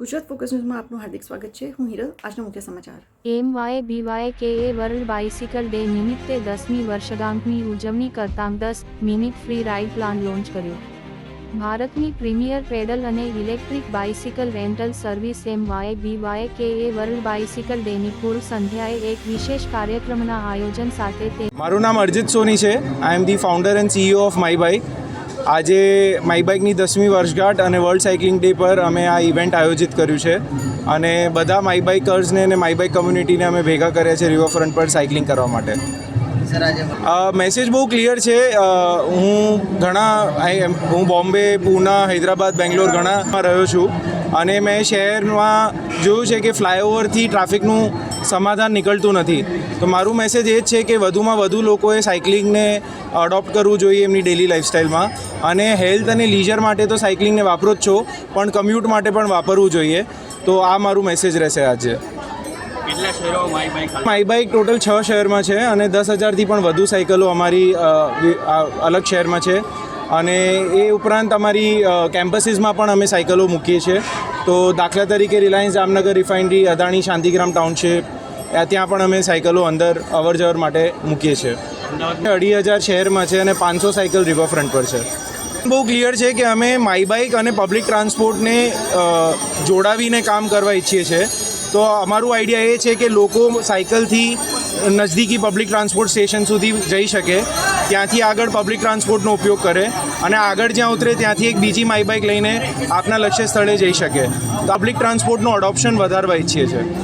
Gujarat focus ન્યૂઝમાં આપનું હાર્દિક સ્વાગત છે. હું હિરલ. આજના મુખ્ય સમાચાર. MYBYKA વર્લ્ડ બાઇસિકલ ડે નિમિત્તે 10મી વર્ષગાંઠની ઉજવણી કરતાં 10 minute free ride plan launch કર્યો. ભારતની પ્રીમિયર પેડલ અને electric bicycle rental service MYBYKA world bicycle ડેની પૂર્વ સંધ્યાએ એક વિશેષ કાર્યક્રમના આયોજન સાથે તે મારું નામ અર્જિત સોની છે. I am the founder and CEO of My Byk. આજે માય બાઇકની 10મી વર્ષગાંઠ અને વર્લ્ડ સાયકલિંગ ડે પર અમે આ ઇવેન્ટ આયોજિત કર્યું છે અને બધા માય બાઇકર્સને અને માય બાઇક કમ્યુનિટીને અમે ભેગા કર્યા છે રિવરફ્રન્ટ પર સાયકલિંગ કરવા માટે. મેસેજ બહુ ક્લિયર છે. હું બોમ્બે, પૂના, હૈદરાબાદ, બેંગ્લોર ઘણામાં રહ્યો છું અને મેં શહેરમાં જોયું છે કે ફ્લાયઓવરથી ટ્રાફિકનું સમાધાન નીકળતું નથી. તો મારું મેસેજ એ જ છે કે વધુમાં વધુ લોકોએ સાયકલિંગને અડોપ્ટ કરવું જોઈએ એમની ડેલી લાઈફસ્ટાઈલમાં. અને હેલ્થ અને લીઝર માટે તો સાયકલિંગને વાપરો જ છો, પણ કમ્યુટ માટે પણ વાપરવું જોઈએ. તો આ મારું મેસેજ રહેશે આજે. માય બાઇક ટોટલ 6 શહેરમાં છે અને 10,000થી પણ વધુ સાયકલો અમારી અલગ શહેરમાં છે. અને એ ઉપરાંત અમારી કેમ્પસીસમાં પણ અમે સાયકલો મૂકીએ છીએ. તો દાખલા તરીકે રિલાયન્સ જામનગર રિફાઇનરી, અદાણી શાંતિગ્રામ ટાઉનશીપ, ત્યાં પણ અમે સાયકલો અંદર અવર જવર માટે મૂકીએ છીએ. 2,500 શહેરમાં છે અને 500 સાયકલ રિવરફ્રન્ટ પર છે. બહુ ક્લિયર છે કે અમે માય બાઇક અને પબ્લિક ટ્રાન્સપોર્ટને જોડાવીને કામ કરવા ઈચ્છીએ છીએ. તો અમારું આઈડિયા એ છે કે લોકો સાયકલથી નજદીકી પબ્લિક ટ્રાન્સપોર્ટ સ્ટેશન સુધી જઈ શકે, ત્યાંથી આગળ પબ્લિક ટ્રાન્સપોર્ટનો ઉપયોગ કરે અને આગળ જ્યાં ઉતરે ત્યાંથી એક બીજી માય બાઇક લઈને આપના લક્ષ્ય સ્થળે જઈ શકે. તો પબ્લિક ટ્રાન્સપોર્ટનું અડોપ્શન વધારવા ઈચ્છીએ છીએ.